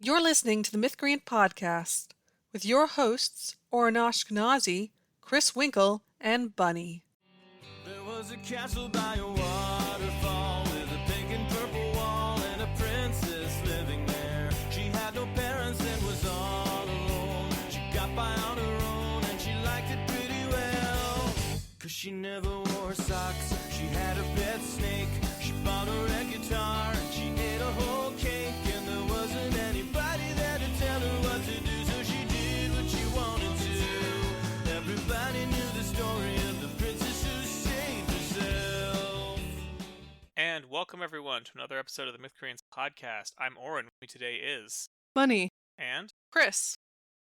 You're listening to the Mythcreant podcast with your hosts, Oren Ashkenazi, Chris Winkle, and Bunny. There was a castle by a waterfall with a pink and purple wall and a princess living there. She had no parents and was all alone. She got by on her own and she liked it pretty well. 'Cause she never wore socks. She had a pet snake. She bought a red guitar and she ate a whole cake. And there wasn't anybody there to tell her what to do, so she did what she wanted to. Everybody knew the story of the princess who saved herself. And welcome everyone to another episode of the Mythcreants podcast. I'm Oren. With me today is Bunny. and Chris.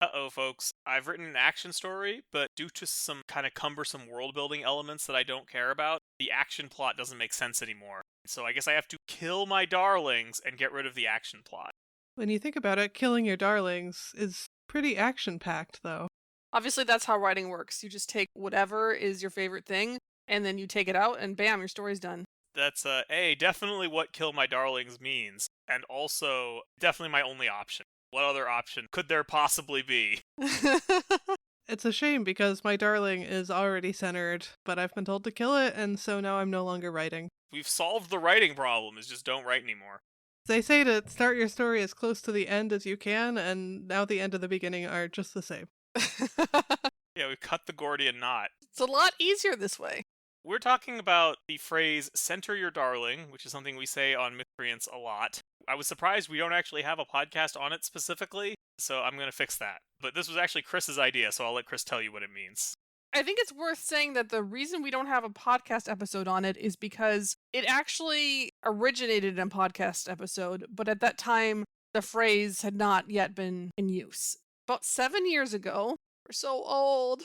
uh-oh folks, I've written an action story, but due to some kind of cumbersome world building elements that I don't care about, the action plot doesn't make sense anymore. So I guess I have to kill my darlings and get rid of the action plot. When you think about it, killing your darlings is pretty action-packed, though. Obviously, that's how writing works. You just take whatever is your favorite thing, and then you take it out, and bam, your story's done. That's definitely what kill my darlings means, and also definitely my only option. What other option could there possibly be? It's a shame because my darling is already centered, but I've been told to kill it, and so now I'm no longer writing. We've solved the writing problem, is just don't write anymore. They say to start your story as close to the end as you can, and now the end and the beginning are just the same. Yeah, we cut the Gordian knot. It's a lot easier this way. We're talking about the phrase, center your darling, which is something we say on Mythcreants a lot. I was surprised we don't actually have a podcast on it specifically, so I'm going to fix that. But this was actually Chris's idea, so I'll let Chris tell you what it means. I think it's worth saying that the reason we don't have a podcast episode on it is because it actually originated in a podcast episode, but at that time, the phrase had not yet been in use. About 7 years ago, we're so old,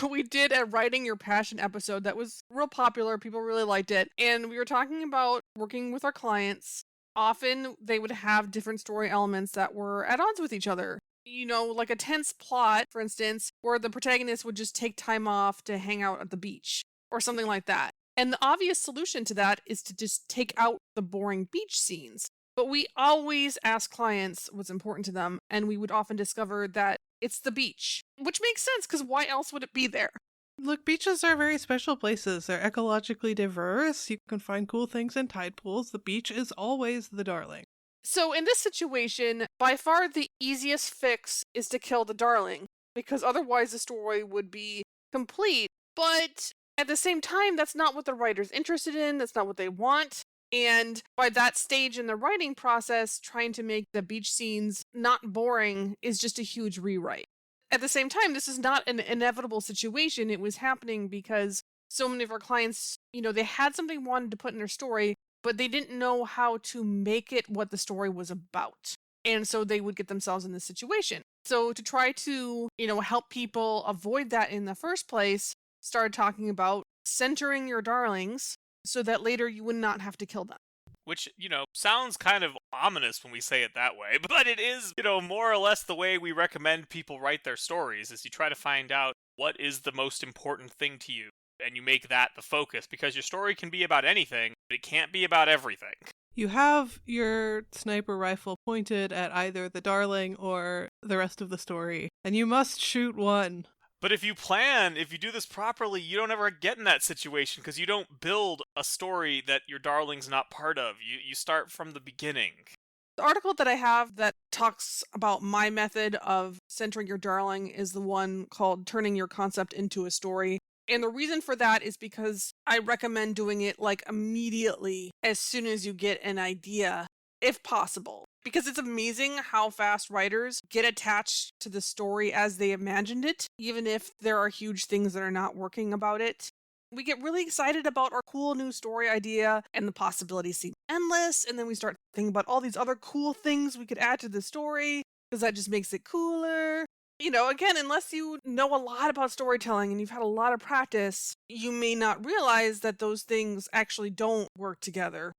we did a Writing Your Passion episode that was real popular. People really liked it. And we were talking about working with our clients. Often they would have different story elements that were at odds with each other. You know, like a tense plot, for instance, where the protagonist would just take time off to hang out at the beach or something like that. And the obvious solution to that is to just take out the boring beach scenes. But we always ask clients what's important to them, and we would often discover that it's the beach, which makes sense because why else would it be there? Look, beaches are very special places. They're ecologically diverse. You can find cool things in tide pools. The beach is always the darling. So in this situation, by far the easiest fix is to kill the darling, because otherwise the story would be complete. But at the same time, that's not what the writer's interested in. That's not what they want. And by that stage in the writing process, trying to make the beach scenes not boring is just a huge rewrite. At the same time, this is not an inevitable situation. It was happening because so many of our clients, they had something they wanted to put in their story, but they didn't know how to make it what the story was about. And so they would get themselves in this situation. So to try to, help people avoid that in the first place, started talking about centering your darlings so that later you would not have to kill them. Which, sounds kind of ominous when we say it that way, but it is, more or less the way we recommend people write their stories, is you try to find out what is the most important thing to you, and you make that the focus, because your story can be about anything, but it can't be about everything. You have your sniper rifle pointed at either the darling or the rest of the story, and you must shoot one. But if you do this properly, you don't ever get in that situation, because you don't build a story that your darling's not part of. You start from the beginning. The article that I have that talks about my method of centering your darling is the one called Turning Your Concept into a Story. And the reason for that is because I recommend doing it immediately as soon as you get an idea, if possible. Because it's amazing how fast writers get attached to the story as they imagined it, even if there are huge things that are not working about it. We get really excited about our cool new story idea, and the possibilities seem endless, and then we start thinking about all these other cool things we could add to the story, because that just makes it cooler. Again, unless you know a lot about storytelling and you've had a lot of practice, you may not realize that those things actually don't work together.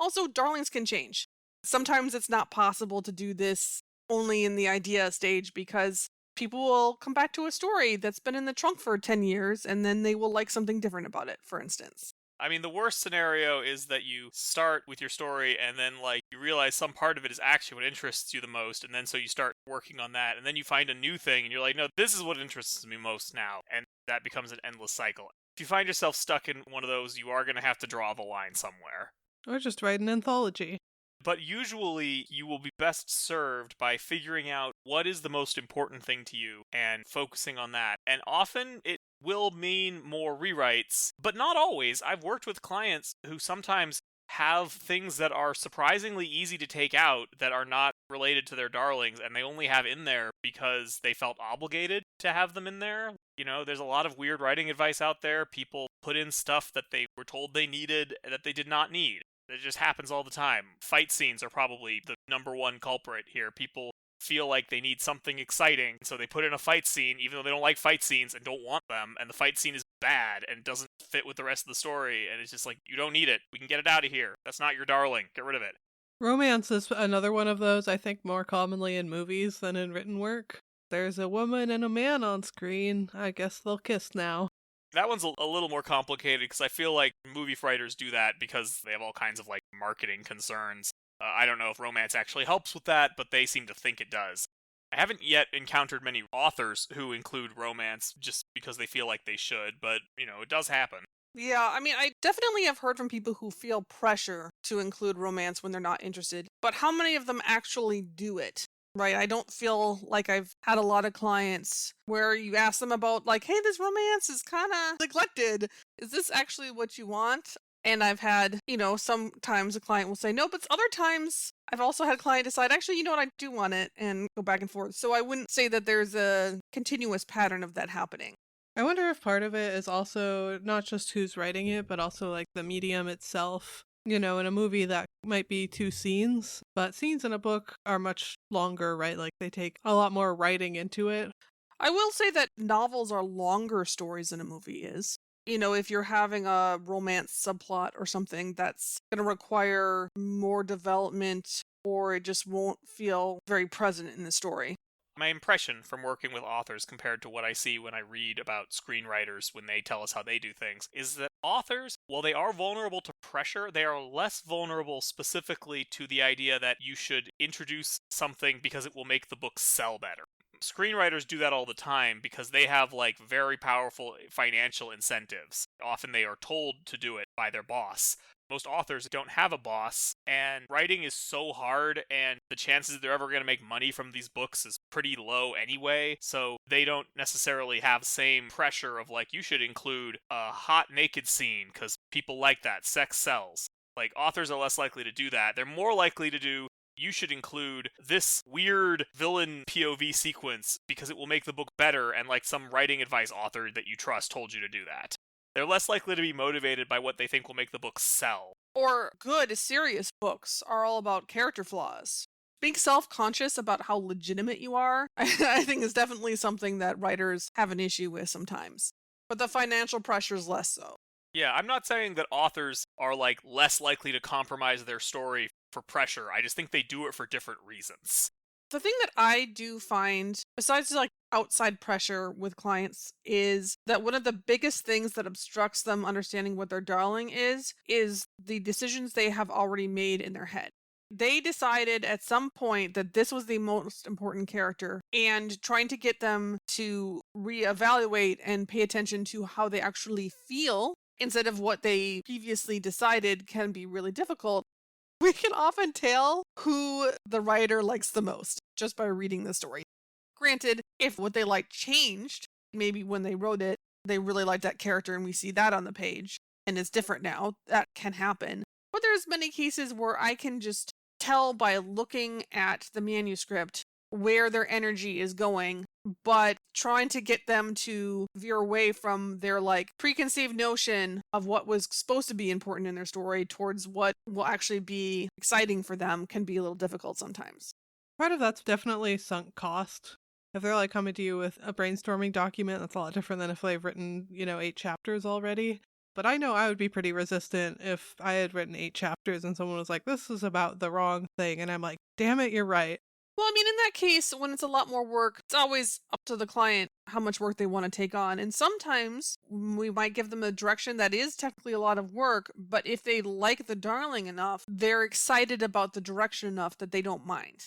Also, darlings can change. Sometimes it's not possible to do this only in the idea stage because people will come back to a story that's been in the trunk for 10 years and then they will like something different about it, for instance. I mean, the worst scenario is that you start with your story and then, like, you realize some part of it is actually what interests you the most, and then so you start working on that, and then you find a new thing, and you're like, no, this is what interests me most now, and that becomes an endless cycle. If you find yourself stuck in one of those, you are going to have to draw the line somewhere. Or just write an anthology. But usually, you will be best served by figuring out what is the most important thing to you and focusing on that. And often, it will mean more rewrites, but not always. I've worked with clients who sometimes have things that are surprisingly easy to take out that are not related to their darlings, and they only have in there because they felt obligated to have them in there. You know, there's a lot of weird writing advice out there. People put in stuff that they were told they needed that they did not need. It just happens all the time. Fight scenes are probably the number one culprit here. People feel like they need something exciting, so they put in a fight scene even though they don't like fight scenes and don't want them, and the fight scene is bad and doesn't fit with the rest of the story, and it's just like, you don't need it. We can get it out of here. That's not your darling. Get rid of it. Romance is another one of those, I think, more commonly in movies than in written work. There's a woman and a man on screen. I guess they'll kiss now. That one's a little more complicated because I feel like movie writers do that because they have all kinds of like marketing concerns. I don't know if romance actually helps with that, but they seem to think it does. I haven't yet encountered many authors who include romance just because they feel like they should, but, you know, it does happen. Yeah, I mean, I definitely have heard from people who feel pressure to include romance when they're not interested, but how many of them actually do it? Right, I don't feel like I've had a lot of clients where you ask them about, like, hey, this romance is kind of neglected. Is this actually what you want? And I've had, you know, sometimes a client will say no, but other times I've also had a client decide, actually, you know what, I do want it, and go back and forth. So I wouldn't say that there's a continuous pattern of that happening. I wonder if part of it is also not just who's writing it, but also like the medium itself. You know, in a movie that might be 2 scenes, but scenes in a book are much longer, right? Like they take a lot more writing into it. I will say that novels are longer stories than a movie is. You know, if you're having a romance subplot or something, that's going to require more development, or it just won't feel very present in the story. My impression from working with authors compared to what I see when I read about screenwriters when they tell us how they do things is that authors, while they are vulnerable to pressure, they are less vulnerable specifically to the idea that you should introduce something because it will make the book sell better. Screenwriters do that all the time because they have like very powerful financial incentives. Often they are told to do it by their boss. Most authors don't have a boss, and writing is so hard, and the chances that they're ever going to make money from these books is pretty low anyway, so they don't necessarily have the same pressure of, like, you should include a hot naked scene, because people like that. Sex sells. Like, authors are less likely to do that. They're more likely to do, you should include this weird villain POV sequence, because it will make the book better, and, like, some writing advice author that you trust told you to do that. They're less likely to be motivated by what they think will make the book sell. Or good, serious books are all about character flaws. Being self-conscious about how legitimate you are, I think is definitely something that writers have an issue with sometimes. But the financial pressure's less so. Yeah, I'm not saying that authors are, like, less likely to compromise their story for pressure. I just think they do it for different reasons. The thing that I do find, besides like outside pressure with clients, is that one of the biggest things that obstructs them understanding what their darling is the decisions they have already made in their head. They decided at some point that this was the most important character, and trying to get them to reevaluate and pay attention to how they actually feel instead of what they previously decided can be really difficult. We can often tell who the writer likes the most just by reading the story. Granted, if what they like changed, maybe when they wrote it, they really liked that character and we see that on the page and it's different now, that can happen. But there's many cases where I can just tell by looking at the manuscript where their energy is going, but trying to get them to veer away from their like preconceived notion of what was supposed to be important in their story towards what will actually be exciting for them can be a little difficult sometimes. Part of that's definitely sunk cost. If they're like coming to you with a brainstorming document, that's a lot different than if they've written, 8 chapters already. But I know I would be pretty resistant if I had written 8 chapters and someone was like, this is about the wrong thing. And I'm like, damn it, you're right. Well, I mean, in that case, when it's a lot more work, it's always up to the client how much work they want to take on. And sometimes we might give them a direction that is technically a lot of work, but if they like the darling enough, they're excited about the direction enough that they don't mind.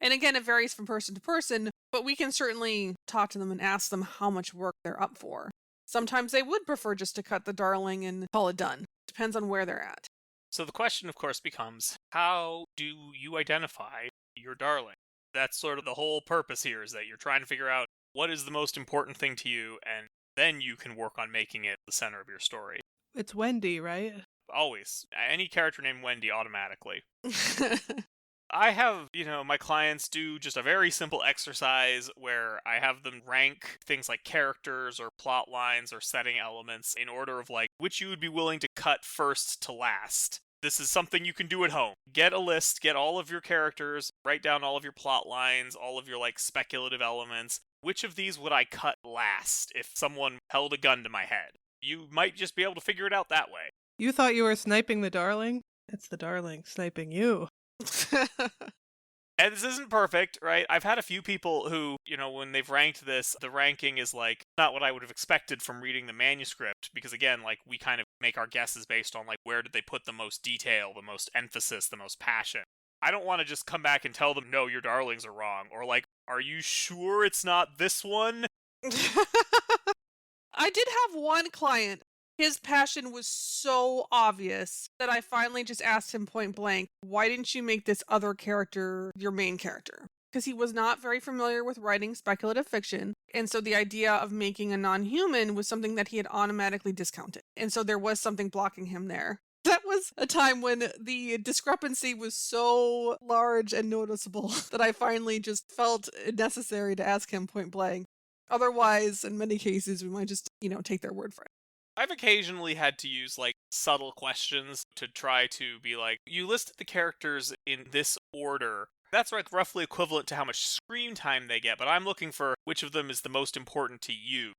And again, it varies from person to person, but we can certainly talk to them and ask them how much work they're up for. Sometimes they would prefer just to cut the darling and call it done. Depends on where they're at. So the question, of course, becomes, how do you identify your darling? That's sort of the whole purpose here, is that you're trying to figure out what is the most important thing to you, and then you can work on making it the center of your story. It's Wendy, right? Always. Any character named Wendy automatically. I have, my clients do just a very simple exercise where I have them rank things like characters or plot lines or setting elements in order of which you would be willing to cut first to last. This is something you can do at home. Get a list, get all of your characters, write down all of your plot lines, all of your speculative elements. Which of these would I cut last if someone held a gun to my head? You might just be able to figure it out that way. You thought you were sniping the darling? It's the darling sniping you. And this isn't perfect, right? I've had a few people who, when they've ranked this, the ranking is not what I would have expected from reading the manuscript, because again, we kind of make our guesses based on where did they put the most detail, the most emphasis, the most passion. I don't want to just come back and tell them, no, your darlings are wrong, or are you sure it's not this one? I did have one client. His passion was so obvious that I finally just asked him point blank, why didn't you make this other character your main character? Because he was not very familiar with writing speculative fiction, and so the idea of making a non-human was something that he had automatically discounted. And so there was something blocking him there. That was a time when the discrepancy was so large and noticeable that I finally just felt it necessary to ask him point blank. Otherwise, in many cases, we might just, take their word for it. I've occasionally had to use subtle questions to try to be you listed the characters in this order. That's roughly equivalent to how much screen time they get, but I'm looking for which of them is the most important to you.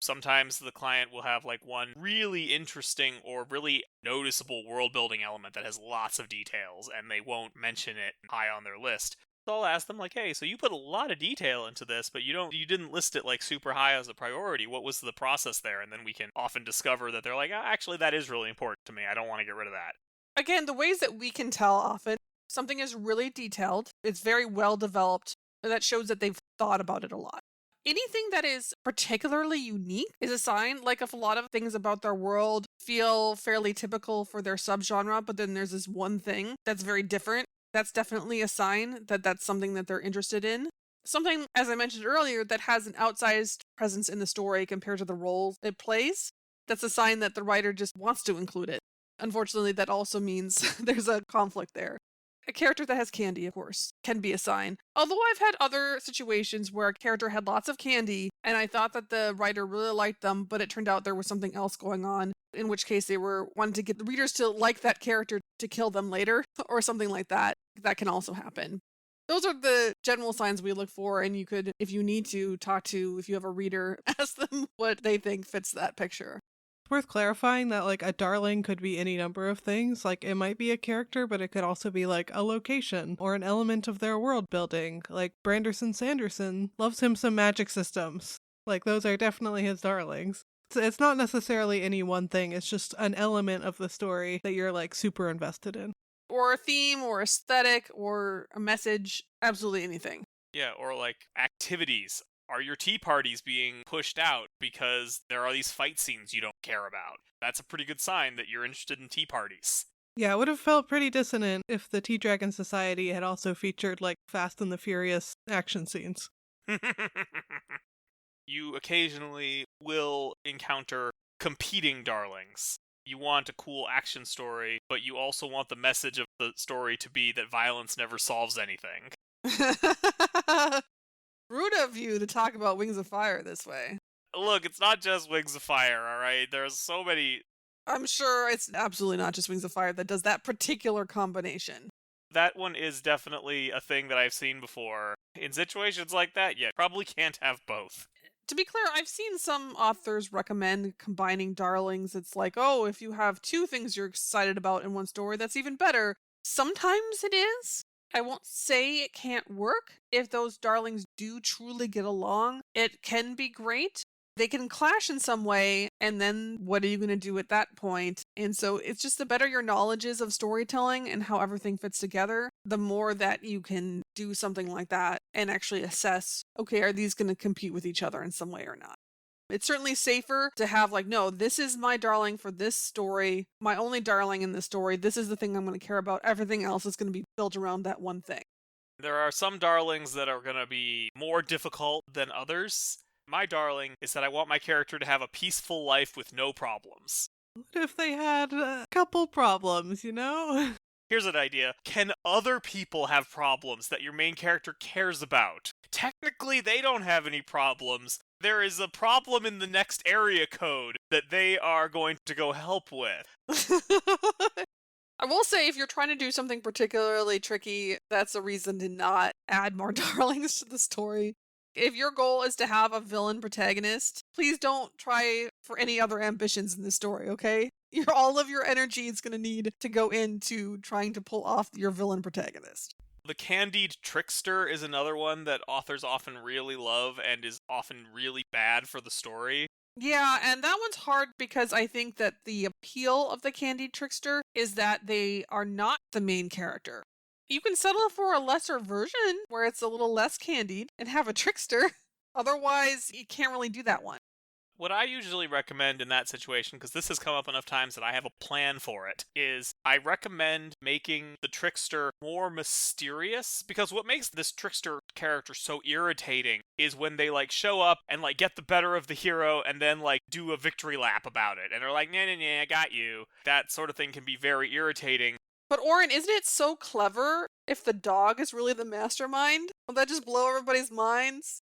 Sometimes the client will have one really interesting or really noticeable world building element that has lots of details, and they won't mention it high on their list. So I'll ask them hey, so you put a lot of detail into this, but you didn't list it super high as a priority. What was the process there? And then we can often discover that they're actually that is really important to me. I don't want to get rid of that. Again, the ways that we can tell often something is really detailed, it's very well developed, and that shows that they've thought about it a lot. Anything that is particularly unique is a sign, if a lot of things about their world feel fairly typical for their subgenre, but then there's this one thing that's very different. That's definitely a sign that that's something that they're interested in. Something, as I mentioned earlier, that has an outsized presence in the story compared to the roles it plays. That's a sign that the writer just wants to include it. Unfortunately, that also means there's a conflict there. A character that has candy, of course, can be a sign. Although I've had other situations where a character had lots of candy, and I thought that the writer really liked them, but it turned out there was something else going on, in which case they were wanting to get the readers to like that character to kill them later, or something like that. That can also happen. Those are the general signs we look for, and you could, if you need to, if you have a reader, ask them what they think fits that picture. Worth clarifying that a darling could be any number of things. It might be a character, but it could also be a location or an element of their world building. Branderson Sanderson loves him some magic systems. Those are definitely his darlings. It's not necessarily any one thing, it's just an element of the story that you're super invested in. Or a theme or aesthetic or a message, absolutely anything. Yeah, or activities. Are your tea parties being pushed out because there are these fight scenes you don't care about? That's a pretty good sign that you're interested in tea parties. Yeah, it would have felt pretty dissonant if the Tea Dragon Society had also featured Fast and the Furious action scenes. You occasionally will encounter competing darlings. You want a cool action story, but you also want the message of the story to be that violence never solves anything. Rude of you to talk about Wings of Fire this way. Look, it's not just Wings of Fire, alright? There's so many... I'm sure it's absolutely not just Wings of Fire that does that particular combination. That one is definitely a thing that I've seen before. In situations like that, yeah, probably can't have both. To be clear, I've seen some authors recommend combining darlings. It's if you have two things you're excited about in one story, that's even better. Sometimes it is, I won't say it can't work. If those darlings do truly get along, it can be great. They can clash in some way, and then what are you going to do at that point? And so it's just the better your knowledge is of storytelling and how everything fits together, the more that you can do something like that and actually assess, okay, are these going to compete with each other in some way or not? It's certainly safer to have like, no, this is my darling for this story, my only darling in this story. This is the thing I'm going to care about. Everything else is going to be built around that one thing. There are some darlings that are going to be more difficult than others. My darling is that I want my character to have a peaceful life with no problems. What if they had a couple problems, you know? Here's an idea. Can other people have problems that your main character cares about? Technically, they don't have any problems. There is a problem in the next area code that they are going to go help with. I will say, if you're trying to do something particularly tricky, that's a reason to not add more darlings to the story. If your goal is to have a villain protagonist, please don't try for any other ambitions in this story, okay? All of your energy is going to need to go into trying to pull off your villain protagonist. The candied trickster is another one that authors often really love and is often really bad for the story. Yeah, and that one's hard because I think that the appeal of the candied trickster is that they are not the main character. You can settle for a lesser version where it's a little less candied and have a trickster. Otherwise, you can't really do that one. What I usually recommend in that situation, because this has come up enough times that I have a plan for it, is I recommend making the trickster more mysterious, because what makes this trickster character so irritating is when they show up and get the better of the hero and then do a victory lap about it, and they're like, nah, nah, nah, I got you. That sort of thing can be very irritating. But Oren, isn't it so clever if the dog is really the mastermind? Will that just blow everybody's minds?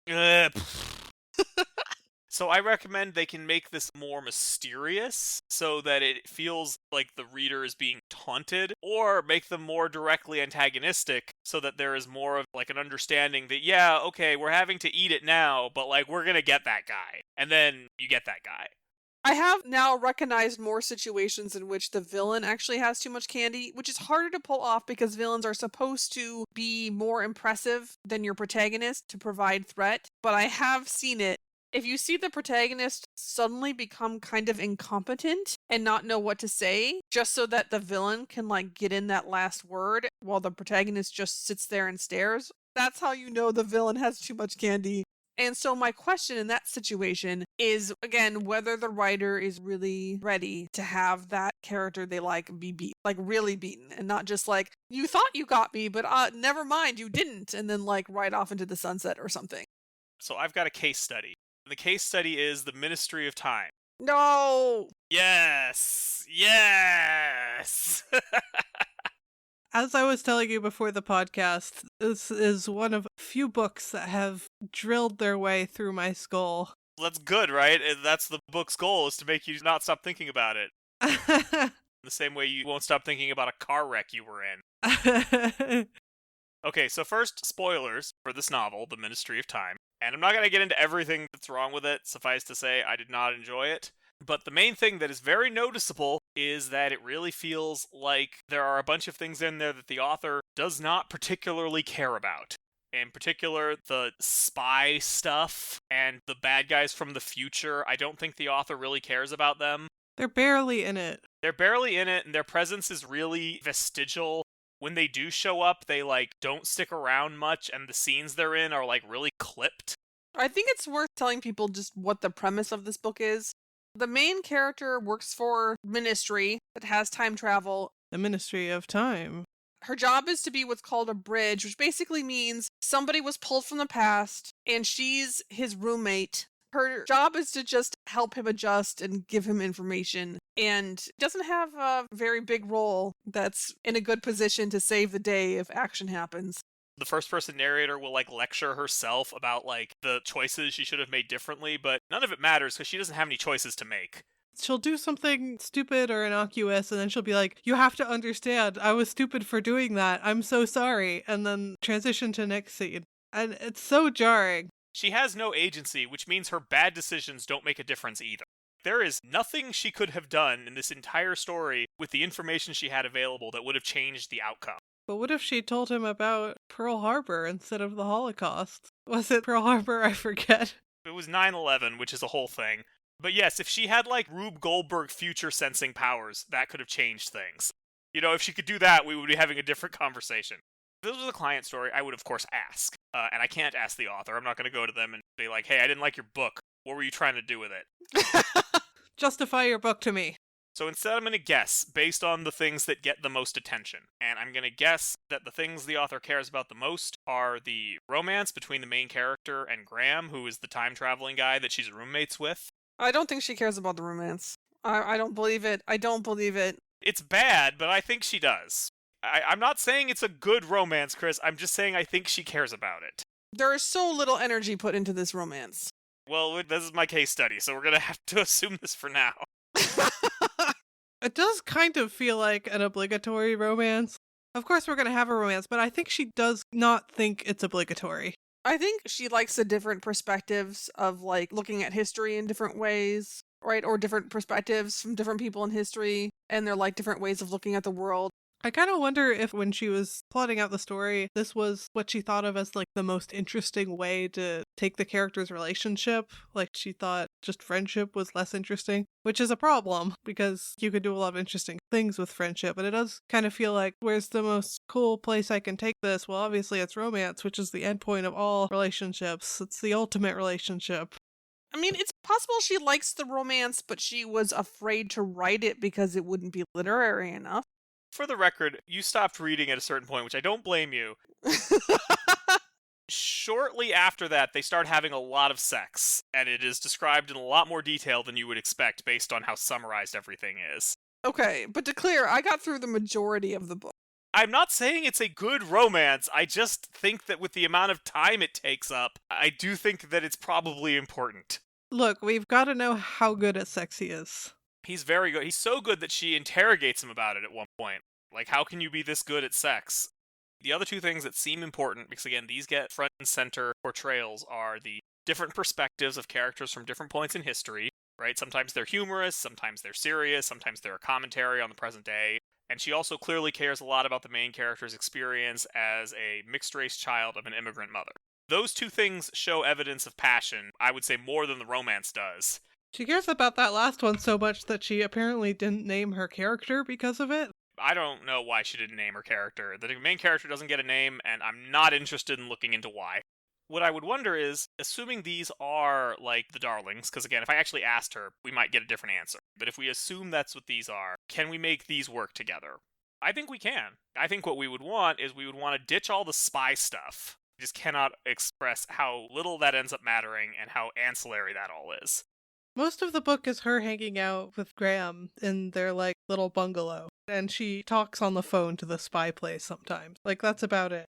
So I recommend they can make this more mysterious so that it feels like the reader is being taunted, or make them more directly antagonistic so that there is more of an understanding that, yeah, okay, we're having to eat it now, but we're gonna get that guy. And then you get that guy. I have now recognized more situations in which the villain actually has too much candy, which is harder to pull off because villains are supposed to be more impressive than your protagonist to provide threat. But I have seen it. If you see the protagonist suddenly become kind of incompetent and not know what to say, just so that the villain can get in that last word while the protagonist just sits there and stares, that's how you know the villain has too much candy. And so my question in that situation is, again, whether the writer is really ready to have that character they be beat, really beaten, and not just you thought you got me, but never mind, you didn't, and then right off into the sunset or something. So I've got a case study. The case study is the Ministry of Time. No! Yes! Yes! As I was telling you before the podcast, this is one of few books that have drilled their way through my skull. That's good, right? That's the book's goal, is to make you not stop thinking about it. The same way you won't stop thinking about a car wreck you were in. Okay, so first, spoilers for this novel, The Ministry of Time. And I'm not going to get into everything that's wrong with it. Suffice to say, I did not enjoy it. But the main thing that is very noticeable is that it really feels like there are a bunch of things in there that the author does not particularly care about. In particular, the spy stuff and the bad guys from the future. I don't think the author really cares about them. They're barely in it. They're barely in it, and their presence is really vestigial. When they do show up, they don't stick around much, and the scenes they're in are really clipped. I think it's worth telling people just what the premise of this book is. The main character works for ministry that has time travel. The Ministry of Time. Her job is to be what's called a bridge, which basically means somebody was pulled from the past and she's his roommate. Her job is to just help him adjust and give him information, and doesn't have a very big role that's in a good position to save the day if action happens. The first-person narrator will lecture herself about the choices she should have made differently, but none of it matters because she doesn't have any choices to make. She'll do something stupid or innocuous, and then she'll be like, you have to understand, I was stupid for doing that, I'm so sorry, and then transition to next scene. And it's so jarring. She has no agency, which means her bad decisions don't make a difference either. There is nothing she could have done in this entire story with the information she had available that would have changed the outcome. But what if she told him about Pearl Harbor instead of the Holocaust? Was it Pearl Harbor? I forget. It was 9/11, which is a whole thing. But yes, if she had, like, Rube Goldberg future sensing powers, that could have changed things. You know, if she could do that, we would be having a different conversation. If this was a client story, I would, of course, ask. And I can't ask the author. I'm not going to go to them and be like, hey, I didn't like your book. What were you trying to do with it? Justify your book to me. So instead, I'm going to guess based on the things that get the most attention. And I'm going to guess that the things the author cares about the most are the romance between the main character and Graham, who is the time-traveling guy that she's roommates with. I don't think she cares about the romance. I don't believe it. I don't believe it. It's bad, but I think she does. I'm not saying it's a good romance, Chris. I'm just saying I think she cares about it. There is so little energy put into this romance. Well, this is my case study, so we're going to have to assume this for now. It does kind of feel like an obligatory romance. Of course, we're going to have a romance, but I think she does not think it's obligatory. I think she likes the different perspectives of, like, looking at history in different ways, right? Or different perspectives from different people in history, and they're, like, different ways of looking at the world. I kind of wonder if when she was plotting out the story, this was what she thought of as, like, the most interesting way to take the character's relationship. Like, she thought just friendship was less interesting, which is a problem because you could do a lot of interesting things with friendship. And it does kind of feel like, where's the most cool place I can take this? Well, obviously it's romance, which is the endpoint of all relationships. It's the ultimate relationship. I mean, it's possible she likes the romance, but she was afraid to write it because it wouldn't be literary enough. For the record, you stopped reading at a certain point, which I don't blame you. Shortly after that, they start having a lot of sex, and it is described in a lot more detail than you would expect based on how summarized everything is. Okay, but to clear, I got through the majority of the book. I'm not saying it's a good romance, I just think that with the amount of time it takes up, I do think that it's probably important. Look, we've got to know how good at sex he is. He's very good. He's so good that she interrogates him about it at one point. Like, how can you be this good at sex? The other two things that seem important, because again, these get front and center portrayals, are the different perspectives of characters from different points in history, right? Sometimes they're humorous, sometimes they're serious, sometimes they're a commentary on the present day. And she also clearly cares a lot about the main character's experience as a mixed-race child of an immigrant mother. Those two things show evidence of passion, I would say more than the romance does. She cares about that last one so much that she apparently didn't name her character because of it. I don't know why she didn't name her character. The main character doesn't get a name, and I'm not interested in looking into why. What I would wonder is, assuming these are, like, the darlings, because again, if I actually asked her, we might get a different answer. But if we assume that's what these are, can we make these work together? I think we can. I think what we would want is we would want to ditch all the spy stuff. We just cannot express how little that ends up mattering and how ancillary that all is. Most of the book is her hanging out with Graham in their, like, little bungalow. And she talks on the phone to the spy place sometimes. Like, that's about it.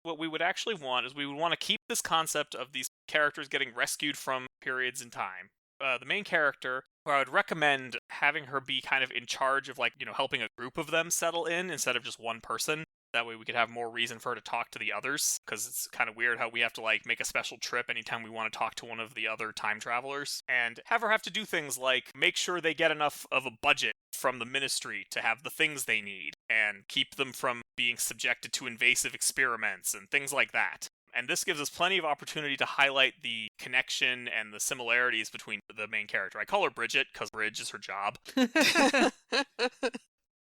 What we would actually want is we would want to keep this concept of these characters getting rescued from periods in time. The main character, where I would recommend having her be kind of in charge of, like, helping a group of them settle in instead of just one person. That way we could have more reason for her to talk to the others, because it's kind of weird how we have to, like, make a special trip anytime we want to talk to one of the other time travelers, and have her have to do things like make sure they get enough of a budget from the ministry to have the things they need, and keep them from being subjected to invasive experiments and things like that. And this gives us plenty of opportunity to highlight the connection and the similarities between the main character. I call her Bridget, because Bridge is her job.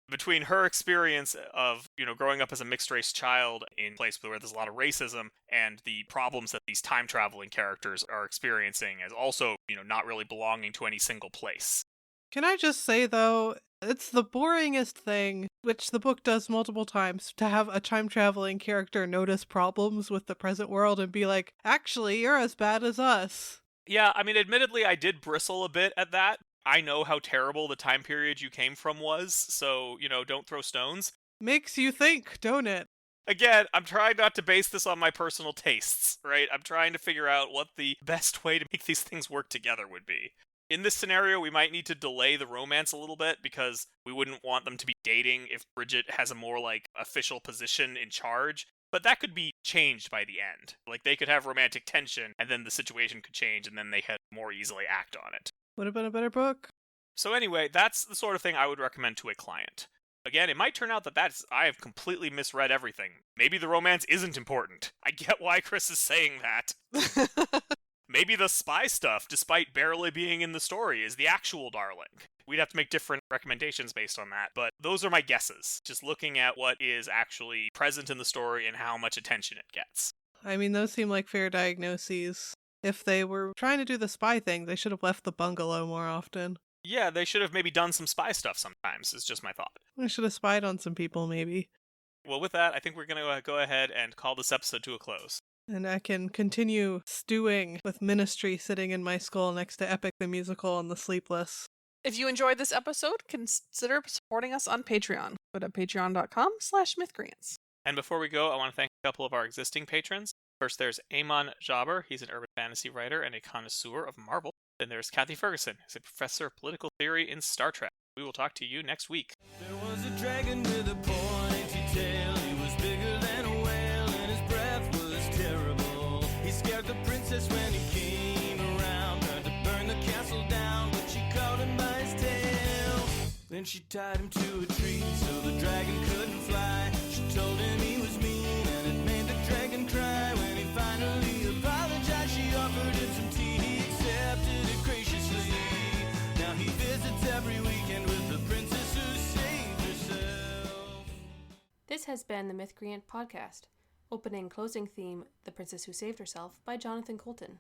Between her experience of, growing up as a mixed-race child in a place where there's a lot of racism and the problems that these time-traveling characters are experiencing as also, not really belonging to any single place. Can I just say, though, it's the boringest thing, which the book does multiple times, to have a time-traveling character notice problems with the present world and be like, actually, you're as bad as us. Yeah, I mean, admittedly, I did bristle a bit at that. I know how terrible the time period you came from was, so, don't throw stones. Makes you think, don't it? Again, I'm trying not to base this on my personal tastes, right? I'm trying to figure out what the best way to make these things work together would be. In this scenario, we might need to delay the romance a little bit, because we wouldn't want them to be dating if Bridget has a more, like, official position in charge. But that could be changed by the end. Like, they could have romantic tension, and then the situation could change, and then they could more easily act on it. Would have been a better book. So anyway, that's the sort of thing I would recommend to a client. Again, it might turn out that I have completely misread everything. Maybe the romance isn't important. I get why Chris is saying that. Maybe the spy stuff, despite barely being in the story, is the actual darling. We'd have to make different recommendations based on that, but those are my guesses. Just looking at what is actually present in the story and how much attention it gets. I mean, those seem like fair diagnoses. If they were trying to do the spy thing, they should have left the bungalow more often. Yeah, they should have maybe done some spy stuff sometimes, is just my thought. They should have spied on some people, maybe. Well, with that, I think we're going to go ahead and call this episode to a close. And I can continue stewing with Ministry sitting in my skull next to Epic the Musical and The Sleepless. If you enjoyed this episode, consider supporting us on Patreon. Go to patreon.com/Mythcreants. And before we go, I want to thank a couple of our existing patrons. First, there's Amon Jabber. He's an urban fantasy writer and a connoisseur of Marvel. Then there's Kathy Ferguson, who's a professor of political theory in Star Trek. We will talk to you next week. There was a dragon with a pointy tail. He was bigger than a whale, and his breath was terrible. He scared the princess when he came around. Tried to burn the castle down, but she caught him by his tail. Then she tied him to a tree so the dragon couldn't fly. She told him he was mean, and it made the dragon cry. When he finally apologized, she offered him some tea. He accepted it graciously. Now he visits every weekend with the princess who saved herself. This has been the Mythcreant podcast. Opening closing theme, The Princess Who Saved Herself by Jonathan Colton.